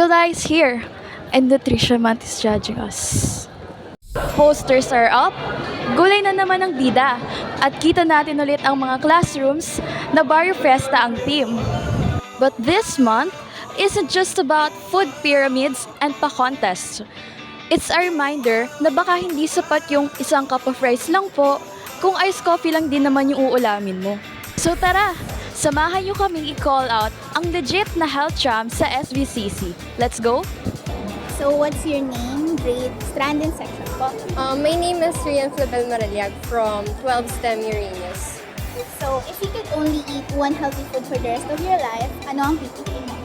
July is here, and Nutrition Month is judging us. Posters are up, gulay na naman ang bida, at kita natin ulit ang mga classrooms na Barrio Fiesta ang theme. But this month isn't just about food pyramids and pa-contests. It's a reminder na baka hindi sapat yung isang cup of rice lang po kung iced coffee lang din naman yung uulamin mo. So tara, samahan nyo kaming i-call out ang legit na health champ sa SVCC. Let's go! So, what's your name, grade, strand, and section po? My name is Rian Flabel Maraliag from 12 STEM Uranus. So, if you could only eat one healthy food for the rest of your life, ano ang pipiliin mo?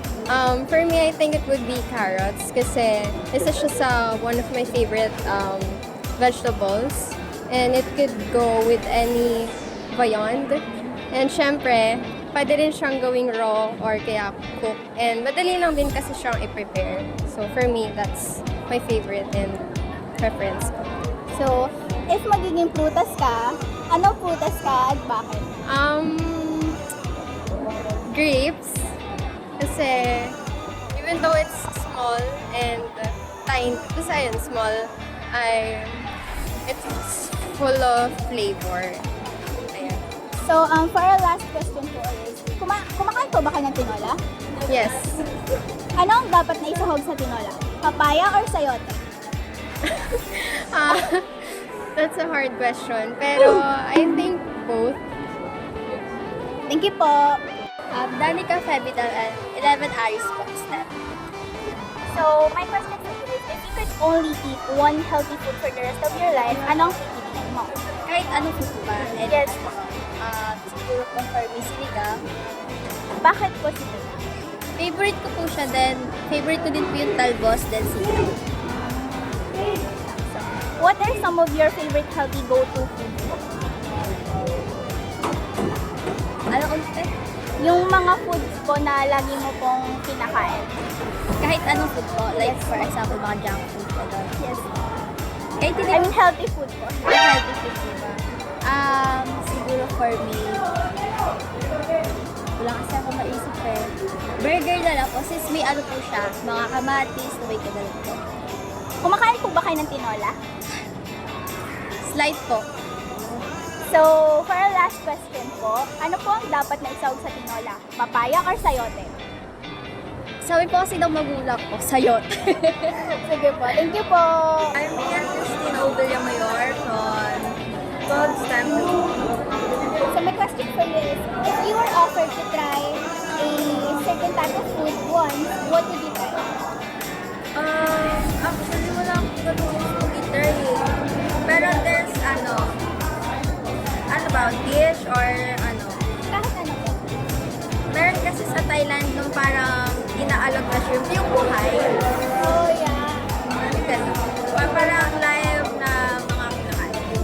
For me, I think it would be carrots kasi isa siya sa one of my favorite vegetables and it could go with any viand. And syempre, pwede rin siyang gawing raw or kaya cook. And madali lang din kasi siyang i-prepare. So for me, that's my favorite and preference ko. So, if magiging prutas ka, anong prutas ka at bakit? Grapes. Kasi even though it's small and tiny, basta yun, small, it's full of flavor. Ayan. So, for our last question po is, kumakain po ba kayo ng tinola? Yes. Ano ang dapat na isahog sa tinola? Papaya or sayote? That's a hard question. Pero I think both. Thank you po. Danica Febidal and 11 Aris po. So, my question for you is, if you could only eat one healthy food for the rest of your life, anong pipiliin mo? Kahit anong food ba? And, Yes. siguro kung for me, sinigang. Bakit po sinigang? Favorite ko po siya, then favorite ko din po yung talbos, then sinigang. What are some of your favorite healthy go-to foods? Ano ulit? Yung mga foods po na lagi mo pong kinakain. Kahit anong food po, like for example, mga junk food po doon. Yes. Kahit hindi I mean, healthy food po. healthy food po ba? Siguro for me, wala kasi ako maisip eh. Burger na lang po, since may ano po siya, mga kamatis, na may kadalag po. Kumakain po ba kayo ng tinola? Slide po. So, for our last question po, ano po ang dapat na isahog sa tinola? Papaya or sayote? Sabi po kasi ng magulang ko, sayot. Sige po. Thank you po. I'm Rian Christine Obella Mayor from 12 STEM. So, my question for you is, if you were offered to try a certain type of food once, what would you try? Actually, wala akong ganun computer eh. Pero there's ano ba, dish or ano. Kahit ano po. Meron kasi sa Thailand nung parang inaalok na shrimp yung buhay. Oh, yeah. Parang live na mga kinakain.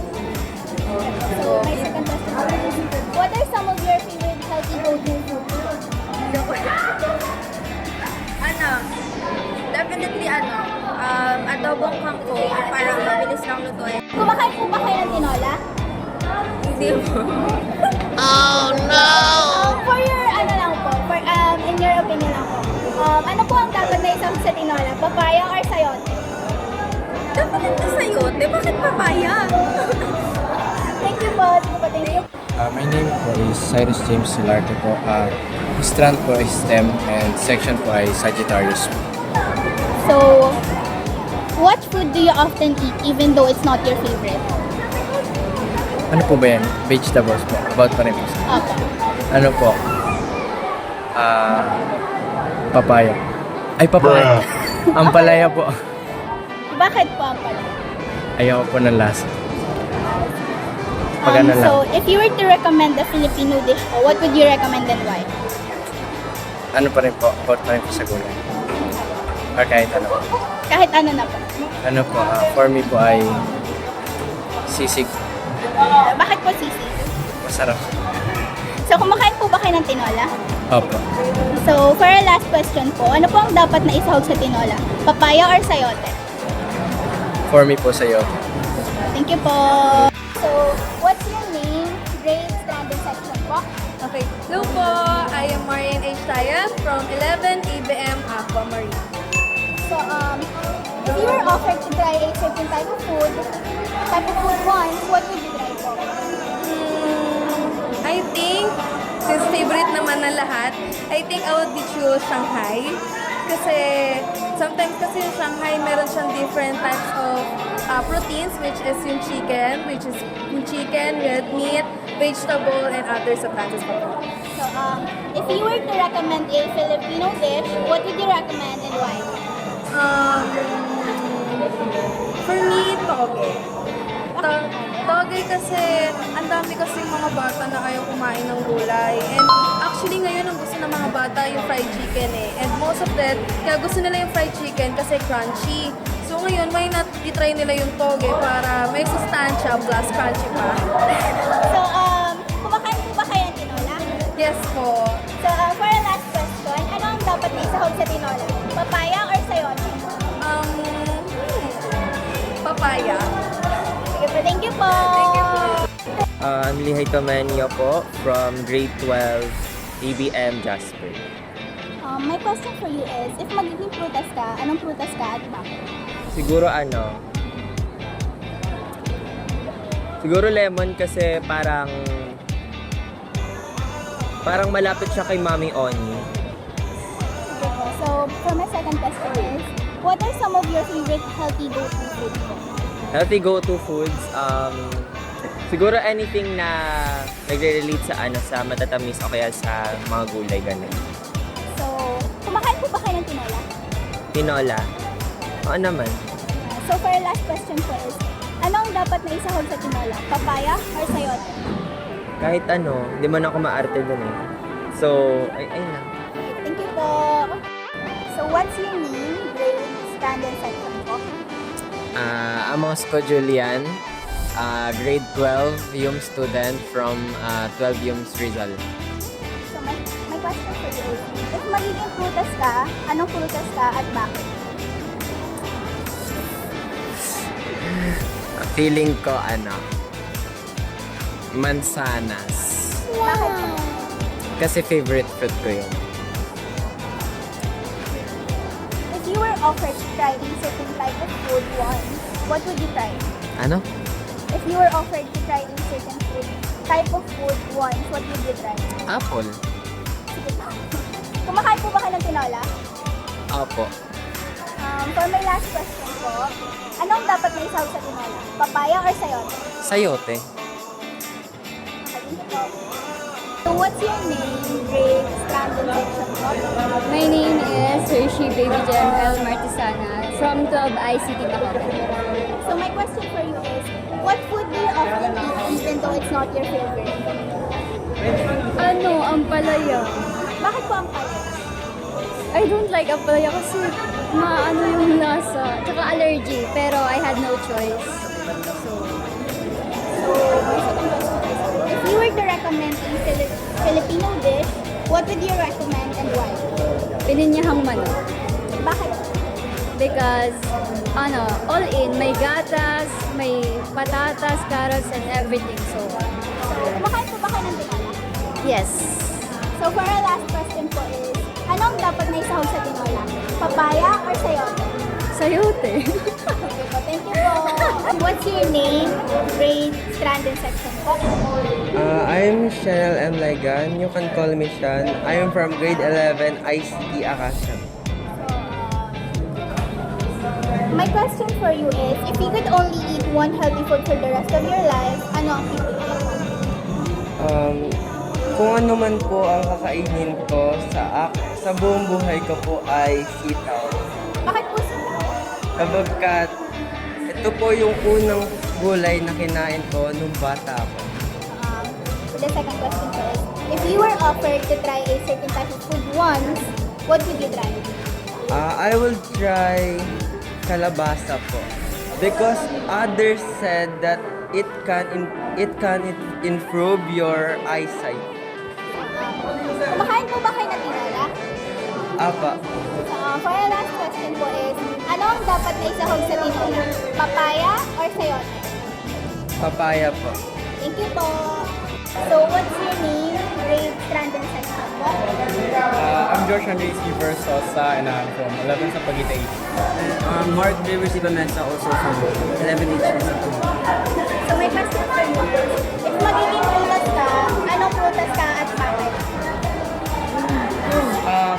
So, my second question for you is, what are some of your favorite healthy go-to foods? Ano, definitely adobong kangkong, parang mabilis lang lutuin. Kumakain po ba kayo ng tinola? Hindi mo. For your, ano lang po, for, in your opinion lang po, ano po ang dapat na isang sa tinola? Papaya or sayote? Definitely sayote. Bakit papaya? Thank you po. Thank you. My name po is Cyrus James Silarte po. Strand po ay STEM and section po ay Sagittarius. So, what food do you often eat even though it's not your favorite? Ano po ba yan? Vegetables po. About pa rin po. Okay. Ano po? Papaya. Ay, papaya. Ampalaya po. Bakit po ang pala? Ayaw po ng lasa. Pag ano lang. So, if you were to recommend a Filipino dish po, what would you recommend and why? Ano pa rin po? About pa rin po sa gulay. Or kahit ano po. Kahit ano na po. Ano po? For me po ay sisig. Bakit po sisig? Masarap. So, kumakain po ba kayo ng tinola? Opo. So, for our last question po, ano po ang dapat na isahog sa tinola? Papaya or sayote? For me po sa'yo. Thank you po. So, what's your name, grade, standard section po? Okay. Hello po. I am Marian H. Tayan from 11 ABM Aquamarine. So, if you were offered to try a certain type of food once, what would you try po? I think, since favorite naman ng lahat, I think I would choose Shanghai. Kasi sometimes kasi yung Shanghai meron siyang different types of proteins, which is yung chicken, red meat, vegetable, and other substances pa po. So, if you were to recommend a Filipino dish, what would you recommend and why? For me, toge. Toge kasi ang dami kasi mga bata na ayaw kumain ng gulay. And actually ngayon ang gusto ng mga bata yung fried chicken eh. And most of that, kaya gusto nila yung fried chicken kasi crunchy. So ngayon, why not i-try nila yung toge para may sustansya plus crunchy pa. So, kumakain po ba kayo ng tinola? Yes po. So, for our last question, ano ang dapat na isahog sa tinola? Papaya or sayote? Papaya. Sige po, thank you po! Thank you po. I'm Lihay Tomenyo po from grade 12 ABM Jasper. My question for you is, if magiging prutas ka, anong prutas ka at bakit? Siguro lemon kasi parang malapit siya kay Mami Oni. Sige po. So, for my second question is, what are some of your favorite healthy go-to foods po? Healthy go-to foods, siguro anything na nagre-relate sa matatamis o kaya sa mga gulay ganun. So, kumakain po ba kayo ng tinola? Tinola. Oo naman. So, for our last question po is, ano ang dapat na isahog sa tinola? Papaya or sayote? Kahit ano, hindi man ako maarte dun eh. So, ay na. Thank you po! So, what's your name, grade, standard section po? Amos ko Julian, grade 12, YUM student from 12 YUMS Rizal. So, my question for you is, if magiging prutas ka, anong prutas ka at bakit? Feeling ko mansanas. Bakit po? Kasi favorite fruit ko yun. If you were offered to try a certain type of food once, what would you try? Ano? If you were offered to try a certain type of food once, what would you try? Apple. Sige po. Kumakain po ba kayo ng tinola? Opo. For my last question po, anong dapat na isahog sa tinola? Papaya or sayote? Sayote. Thank you po. So what's your name, grade, standard section po? My name is Hershey Baby Gem L. Martisana from 12 ICT Bacoor. So my question for you is, what food do you often eat even though it's not your favorite? Ampalaya. Bakit po ang palaya? I don't like ampalaya kasi maano yung lasa. Tsaka allergy, pero I had no choice. So my second question is, if you were to recommend a Filipino dish, what would you recommend and why? Pininyahang manok. Bakit? Because, all in. May gatas, may patatas, carrots, and everything. So, Kumakain po ba kayo ng tinola? yes. So for our last question po is, anong dapat na isahog sa tinola? Papaya or sayote? Sayote. Okay po, thank you po. What's your name, grade, strand, and section po? I'm Chanel M. Laigan. You can call me Shan. I am from grade 11 ICT Akasha. My question for you is, if you could only eat one healthy food for the rest of your life, ano ang pipiliin? Kung ano man po ang kakainin ko sa buong buhay ko po ay sitaw. Bakit po sitaw? Sabagkat ito po yung unang gulay na kinain ko nung bata ako. The second question po is, if you were offered to try a certain type of food once, what would you try? I will try kalabasa po. Because others said that it can improve your eyesight. Kumakain po ba kayo ng tinola? Apa. For our last question po is, ano ang dapat na isahog sa tinola? Papaya or sayote? Papaya po. Thank you po. So, what's your name, grade, strand, and section? po? I'm George Andres Giver Sosa and I'm from 11 Sampaguita H. Mark Rivers Ibamesa, also from 11H. So may question for you. If magiging prutas ka, anong prutas ka at bakit?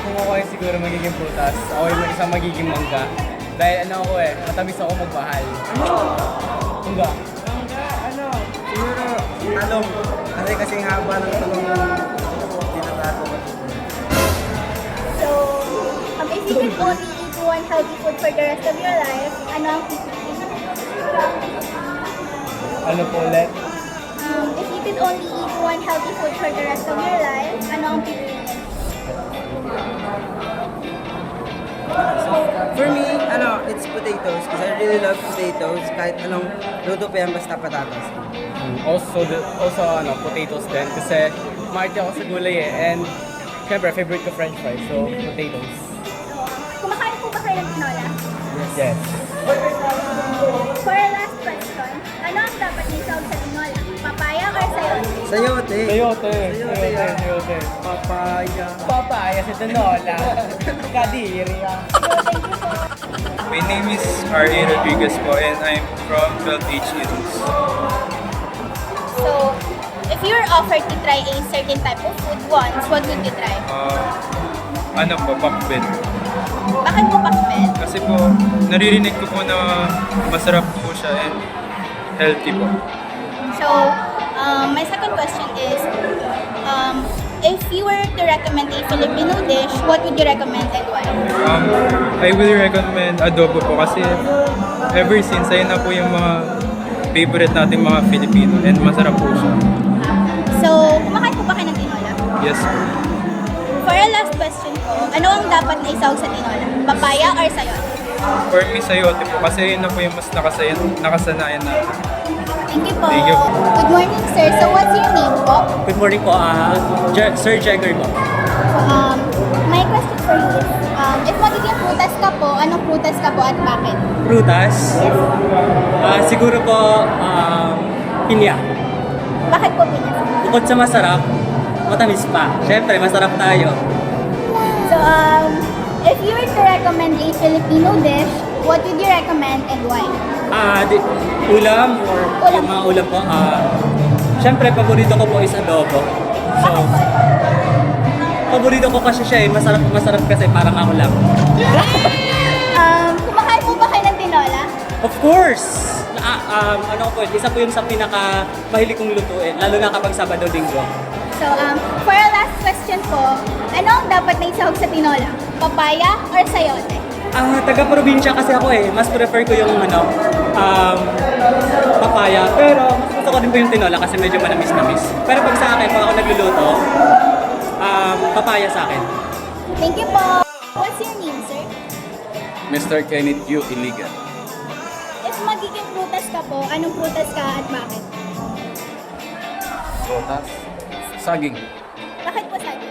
Kung ako ay siguro magiging prutas, ako ay isang magiging mangga. Dahil ako matamis ako magmahal. Mangga. Siguro, talong. Kasi haba ng talong tinatago ko. So, if you could only eat one healthy food for the rest of your life, ano ang pipiliin? Ano po ulit? If you could only eat one healthy food for the rest of your life, ano ang pipiliin? For me, it's potatoes because I really love potatoes. Kahit anong luto pa yan, basta patatas. Also, potatoes din. Kasi maarte ako sa gulay And syempre, favorite ko french fries. So, potatoes. Kumakain po ba kayo ng tinola? Yes. For our last question, ano ang dapat nisawag sa tinola? Papaya or sayote? Sayote. Sayote. Papaya. Papaya sa tinola. Kadiri My name is R.A. Rodriguez po and I'm from 12H Eaters. So, if you were offered to try a certain type of food once, what would you try? Ano po, pakbet. Bakit po pakbet? Kasi po, naririnig ko po na masarap po siya and healthy po. So, my second question is, if you were to recommend a Filipino dish, what would you recommend and why? I will recommend adobo po kasi ever since ayun na po yung mga favorite nating mga Filipino and masarap po siya. So, kumakain po ba kayo ng tinola? Yes po. For our last question po, ano ang dapat na isawag sa tinola? Papaya or sayote? For me, sayote po kasi yun na po yung mas nakasanayan natin. Thank you po. Thank you. Good morning, sir. So, what's your name po? Good morning po, Sir Jagger po. My question for you is, if magiging prutas ka po, anong prutas ka po at bakit? Prutas? Siguro po, pinya. Bakit po pinas? Bukod sa masarap, matamis pa. Siyempre, masarap tayo. So, if you were to recommend a Filipino dish, what would you recommend and why? Ulam or yung mga ulam po. Siyempre, paborito ko po is adobo. So, paborito ko kasi siya masarap kasi parang ako lang. Kumakain po ba kayo ng tinola? Of course! Isa po yung sa pinaka mahilig kong lutuin, lalo na kapag Sabado Linggo. So, for our last question po, ano ang dapat na isahog sa tinola? Papaya or sayote? Taga-probinsya kasi ako mas prefer ko yung papaya. Pero mas gusto ko din po yung tinola kasi medyo manamis-namis. Pero pag sa akin, pag ako nagluluto, papaya sa akin. Thank you po. What's your name, sir? Mr. Kenneth U. Iligan. If magiging prutas ka po, anong prutas ka at bakit? Prutas. Saging. Bakit po sabi?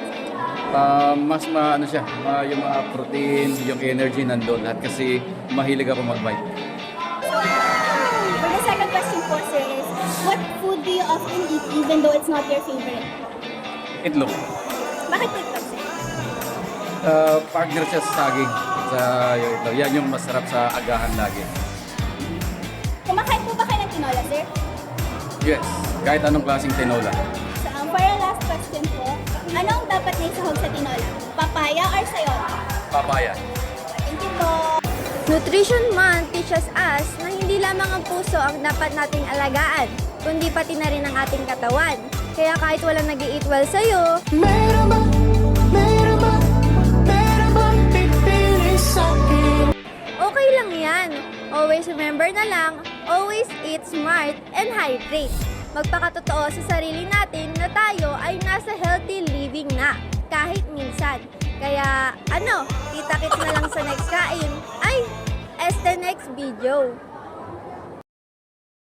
Mas yung mga protein, yung energy nandun. Lahat kasi mahilig ako mag-bite. For the second question po, sir, is what food do you often eat even though it's not your favorite? Itlog. Bakit po ito, sir? Partner siya sa saging. Yung itlog. Yan yung masarap sa agahan lagi. Kumakain po ba kayo ng tinola, sir? Yes. Kahit anong klaseng tinola. So, for our last question po, ano ang dapat na isahog sa tinola? Papaya or sayote? Papaya. Thank you po. Nutrition Month teaches us na hindi lamang ang puso ang dapat nating alagaan, kundi pati na rin ang ating katawan. Kaya kahit walang nag-i-eat well sa'yo, okay lang yan. Always remember na lang, always eat smart and hydrate. Magpakatotoo sa sarili natin na tayo ay nasa healthy living na, kahit minsan. Kaya kita-kits na lang sa next kain. Ay, the next video.